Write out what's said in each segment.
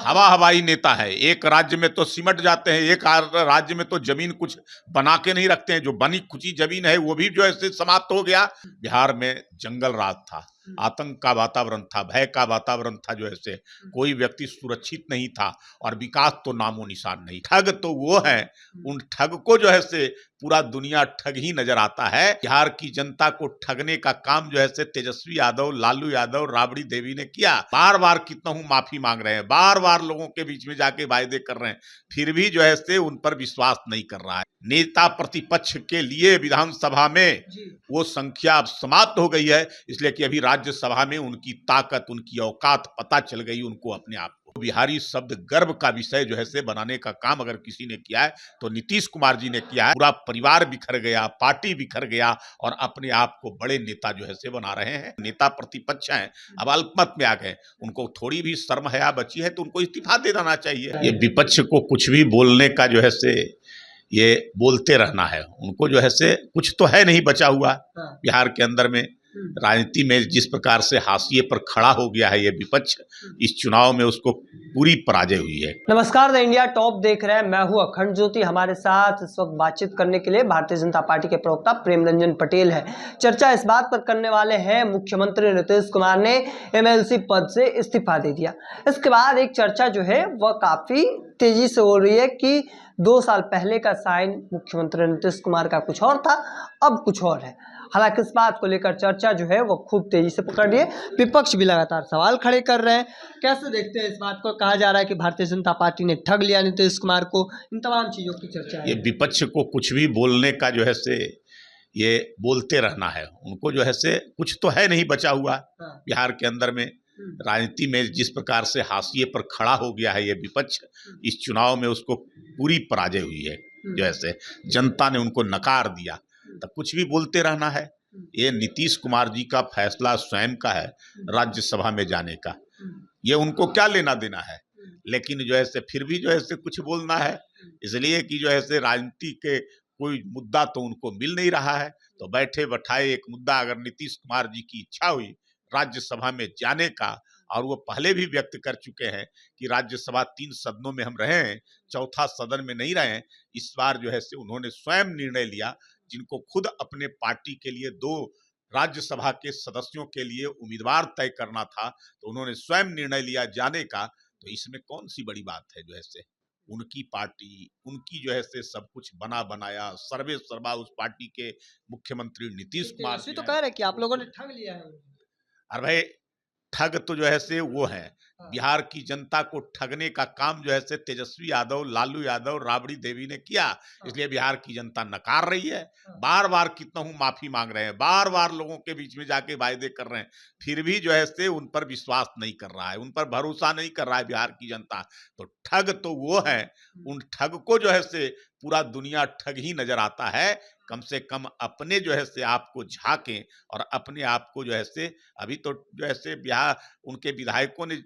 हवा हवाई नेता है। एक राज्य में तो सिमट जाते हैं, एक राज्य में तो जमीन कुछ बना के नहीं रखते हैं, जो बनी खुची जमीन है वो भी जो है समाप्त हो गया। बिहार में जंगल राज था, आतंक का वातावरण था, भय का वातावरण था, जो है कोई व्यक्ति सुरक्षित नहीं था और विकास तो नामो निशान नहीं। ठग तो वो है, उन ठग को जो है पूरा दुनिया ठग ही नजर आता है। बिहार की जनता को ठगने का काम जो है तेजस्वी यादव, लालू यादव, राबड़ी देवी ने किया। बार बार कितना हूं माफी मांग रहे हैं, बार बार लोगों के बीच में जाके वायदे कर रहे हैं, फिर भी जो है उन पर विश्वास नहीं कर रहा है। नेता प्रतिपक्ष के लिए विधानसभा में वो संख्या अब समाप्त हो गई है, इसलिए कि अभी राज्यसभा में उनकी ताकत, उनकी औकात पता चल गई उनको अपने आप को। बिहारी शब्द गर्व का विषय जो है बनाने का काम अगर किसी ने किया है तो नीतीश कुमार जी ने किया है। पूरा परिवार बिखर गया, पार्टी बिखर गया और अपने आप को बड़े नेता जो है बना रहे हैं। नेता प्रतिपक्ष हैं, अब अल्पमत में आ गए, उनको थोड़ी भी शर्म हया बची है तो उनको इस्तीफा दे देना चाहिए। ये विपक्ष को कुछ भी बोलने का जो है ये बोलते रहना है, उनको जो है कुछ तो है नहीं बचा हुआ बिहार के अंदर में। राजनीति में जिस प्रकार से हाशिए पर खड़ा हो गया है ये विपक्ष, इस चुनाव में उसको पूरी पराजय हुई है। नमस्कार, द इंडिया टॉप देख रहे हैं, मैं हूं अखंड ज्योति। हमारे साथ इस वक्त बातचीत करने के लिए भारतीय जनता पार्टी के प्रवक्ता प्रेम रंजन पटेल है। चर्चा इस बात पर करने वाले हैं, मुख्यमंत्री नीतीश कुमार ने एमएलसी पद से इस्तीफा दे दिया। इसके बाद एक चर्चा जो है वह काफी तेजी से हो रही है कि 2 साल पहले का साइन मुख्यमंत्री नीतीश कुमार का कुछ और था, अब कुछ और है। हालांकि इस बात को लेकर चर्चा जो है वो खूब तेजी से पकड़ रही है, विपक्ष भी लगातार सवाल खड़े कर रहे हैं। कैसे देखते हैं इस बात को? कहा जा रहा है कि भारतीय जनता पार्टी ने ठग लिया नीतीश कुमार को, इन तमाम चीजों की चर्चा है। ये विपक्ष को कुछ भी बोलने का जो है ये बोलते रहना है, उनको जो है कुछ तो है नहीं बचा हुआ बिहार के अंदर में। राजनीति में जिस प्रकार से हाशिए पर खड़ा हो गया है ये विपक्ष, इस चुनाव में उसको पूरी पराजय हुई है। जो है जनता ने उनको नकार दिया, तो कुछ भी बोलते रहना है। ये नीतीश कुमार जी का फैसला स्वयं का है राज्यसभा में जाने का, ये उनको क्या लेना देना है, लेकिन जो है फिर भी जो है कुछ बोलना है, इसलिए कि जो है राजनीति के कोई मुद्दा तो उनको मिल नहीं रहा है। तो बैठे बैठाए एक मुद्दा अगर नीतीश कुमार जी की इच्छा हुई राज्यसभा में जाने का, और वो पहले भी व्यक्त कर चुके हैं कि राज्यसभा 3 सदनों में हम रहे हैं, चौथा सदन में नहीं रहे। इस बार जो है उन्होंने स्वयं निर्णय लिया, जिनको खुद अपने पार्टी के लिए 2 राज्यसभा के सदस्यों के लिए उम्मीदवार तय करना था, तो उन्होंने स्वयं निर्णय लिया जाने का। तो इसमें कौन सी बड़ी बात है? जो है उनकी पार्टी, उनकी जो है सब कुछ बना बनाया, सर्वे सर्वा उस पार्टी के मुख्यमंत्री नीतीश कुमार जी तो कह रहे हैं कि आप लोगों ने ठग लिया है। अरे भाई, ठग तो जो है वो है, बिहार की जनता को ठगने का काम जो है तेजस्वी यादव, लालू यादव, राबड़ी देवी ने किया, इसलिए बिहार की जनता नकार रही है। बार बार कितना हूं माफी मांग रहे हैं, बार बार लोगों के बीच में जाके वायदे कर रहे हैं, फिर भी जो है उन पर विश्वास नहीं कर रहा है, उन पर भरोसा नहीं कर रहा है बिहार की जनता। तो ठग तो वो है, उन ठग को जो है पूरा दुनिया ठग ही नजर आता है। कम से कम अपने जो है आपको झांकें और अपने आप को जो है अभी तो जो है बिहार उनके विधायकों ने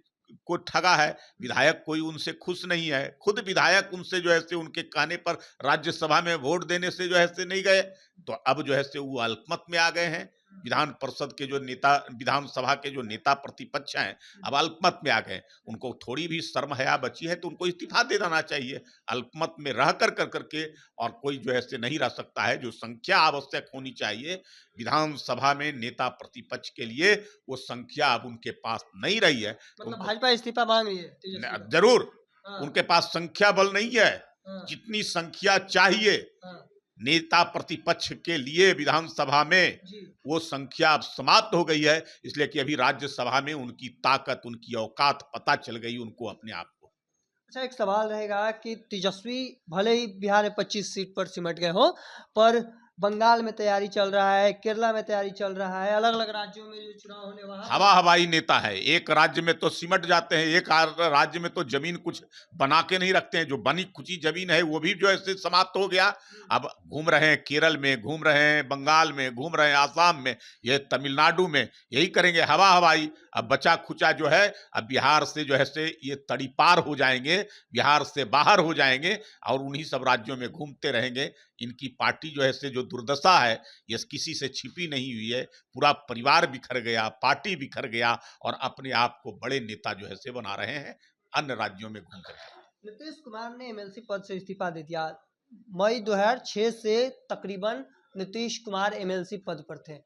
को ठगा है, विधायक कोई उनसे खुश नहीं है, खुद विधायक उनसे जो है उनके कहने पर राज्यसभा में वोट देने से जो है नहीं गए, तो अब जो है वो अल्पमत में आ गए हैं। विधान परिषद के जो नेता, विधानसभा के जो नेता प्रतिपक्ष हैं, अब अल्पमत में आ गए, उनको थोड़ी भी शर्म हया बची है तो उनको इस्तीफा दे देना चाहिए। अल्पमत में रह कर करके और कोई जो है नहीं रह सकता है। जो संख्या आवश्यक होनी चाहिए विधानसभा में नेता प्रतिपक्ष के लिए, वो संख्या अब उनके पास नहीं रही है। मतलब भाजपा इस्तीफा मांग रही है? जरूर, उनके पास संख्या बल नहीं है, जितनी संख्या चाहिए नेता प्रतिपक्ष के लिए विधानसभा में, वो संख्या अब समाप्त हो गई है, इसलिए कि अभी राज्यसभा में उनकी ताकत, उनकी औकात पता चल गई उनको अपने आप को। अच्छा, एक सवाल रहेगा कि तेजस्वी भले ही बिहार में 25 सीट पर सिमट गए हो, पर बंगाल में तैयारी चल रहा है, केरला में तैयारी चल रहा है, अलग अलग राज्यों में जो चुनाव होने वहां हवा हवाई नेता है। एक राज्य में तो सिमट जाते हैं, एक राज्य में तो जमीन कुछ बना के नहीं रखते हैं, जो बनी खुची जमीन है वो भी जो है समाप्त हो गया। अब घूम रहे हैं केरल में, घूम रहे हैं बंगाल में, घूम रहे हैं आसाम में, ये तमिलनाडु में, यही करेंगे हवा हवाई। अब बचा खुचा जो है अब बिहार से जो है ये तड़ीपार हो जाएंगे, बिहार से बाहर हो जाएंगे और उन्हीं सब राज्यों में घूमते रहेंगे। इनकी पार्टी जो है जो दुर्दशा है ये किसी से छिपी नहीं हुई है, पूरा परिवार बिखर गया, पार्टी बिखर गया और अपने आप को बड़े नेता जो है बना रहे हैं। अन्य राज्यों में घूम करके। नीतीश कुमार ने एमएलसी पद से इस्तीफा दे दिया। मई 2006 से तकरीबन नीतीश कुमार एमएलसी पद पर थे।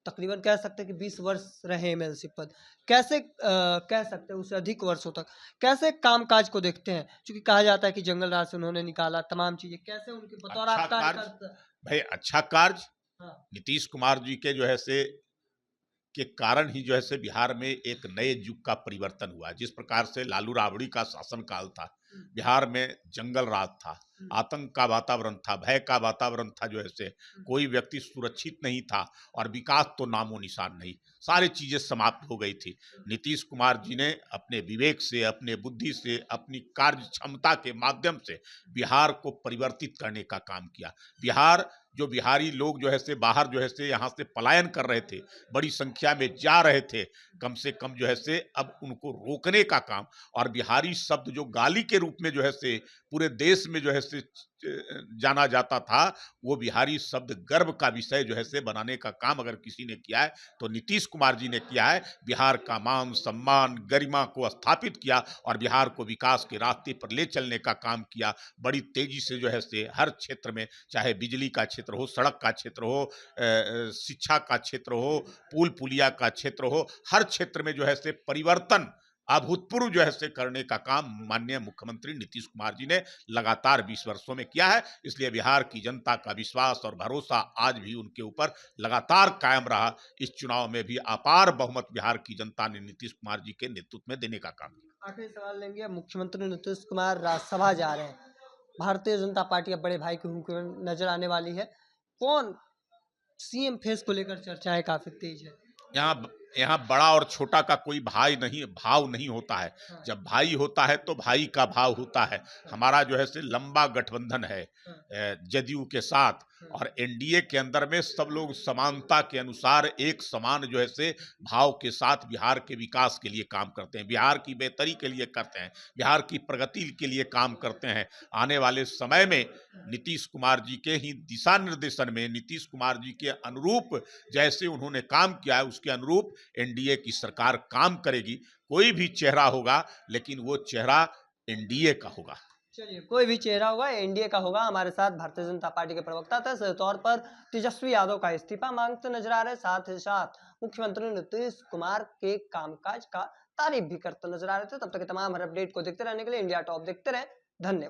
तकरीबन कह सकते हैं कि 20 वर्ष रहे एमएलसी पद। कैसे कह सकते हैं उससे अधिक वर्षों तक कैसे कामकाज को देखते हैं? क्योंकि कहा जाता है कि जंगल राज से उन्होंने निकाला तमाम चीजें, कैसे उनके बतौर अच्छा आप कार्य, कार्यकर्ता? भाई अच्छा कार्य हाँ, नीतीश कुमार जी के जो है से के कारण ही जो है से बिहार में एक नए युग का परिवर्तन हुआ। जिस प्रकार से लालू राबड़ी का शासनकाल था, बिहार में जंगल राज था, आतंक का वातावरण था, भय का वातावरण था, जो है से कोई व्यक्ति सुरक्षित नहीं था और विकास तो नामो निशान नहीं, सारी चीजें समाप्त हो गई थी। नीतीश कुमार जी ने अपने विवेक से, अपने बुद्धि से, अपनी कार्य क्षमता के माध्यम से बिहार को परिवर्तित करने का काम किया। बिहार जो बिहारी लोग जो है से बाहर जो है से यहाँ से पलायन कर रहे थे, बड़ी संख्या में जा रहे थे, कम से कम जो है से अब उनको रोकने का काम, और बिहारी शब्द जो गाली के रूप में जो है से पूरे देश में जो है से जाना जाता था, वो बिहारी शब्द गर्व का विषय जो है से बनाने का काम अगर किसी ने किया है तो नीतीश कुमार जी ने किया है। बिहार का मान सम्मान गरिमा को स्थापित किया और बिहार को विकास के रास्ते पर ले चलने का काम किया। बड़ी तेजी से जो है से हर क्षेत्र में, चाहे बिजली का क्षेत्र हो, सड़क का क्षेत्र हो, शिक्षा का क्षेत्र हो, पुल पुलिया का क्षेत्र हो, हर क्षेत्र में जो है से परिवर्तन अभूतपूर्व जो है से करने का काम माननीय मुख्यमंत्री नीतीश कुमार जी ने लगातार 20 वर्षों में किया है। इसलिए बिहार की जनता का विश्वास और भरोसा आज भी उनके ऊपर लगातार कायम रहा। इस चुनाव में भी अपार बहुमत बिहार की जनता ने नीतीश कुमार जी के नेतृत्व में देने का काम किया। आखिरी सवाल लेंगे। मुख्यमंत्री नीतीश कुमार राज्यसभा जा रहे हैं। भारतीय जनता पार्टी अब बड़े भाई के रूप में नजर आने वाली है। कौन सीएम फेस को लेकर चर्चाएं काफी तेज है। यहाँ यहाँ बड़ा और छोटा का कोई भाव नहीं होता है। हाँ, जब भाई होता है तो भाई का भाव होता है। हमारा जो है से लंबा गठबंधन है जदयू के साथ, और एनडीए के अंदर में सब लोग समानता के अनुसार एक समान जो है से भाव के साथ बिहार के विकास के लिए काम करते हैं, बिहार की बेहतरी के लिए करते हैं, बिहार की प्रगति के लिए काम करते हैं। आने वाले समय में नीतीश कुमार जी के ही दिशा निर्देशन में, नीतीश कुमार जी के अनुरूप जैसे उन्होंने काम किया है उसके अनुरूप एनडीए की सरकार काम करेगी। कोई भी चेहरा होगा लेकिन वो चेहरा एनडीए का होगा। चलिए, कोई भी चेहरा होगा एनडीए का होगा। हमारे साथ भारतीय जनता पार्टी के प्रवक्ता थे तौर पर तेजस्वी यादव का इस्तीफा मांगते नजर आ रहे, साथ ही साथ मुख्यमंत्री नीतीश कुमार के कामकाज का तारीफ भी करते नजर आ रहे थे। तब तक के तमाम हर अपडेट को देखते रहने के लिए इंडिया टॉप देखते रहे। धन्यवाद।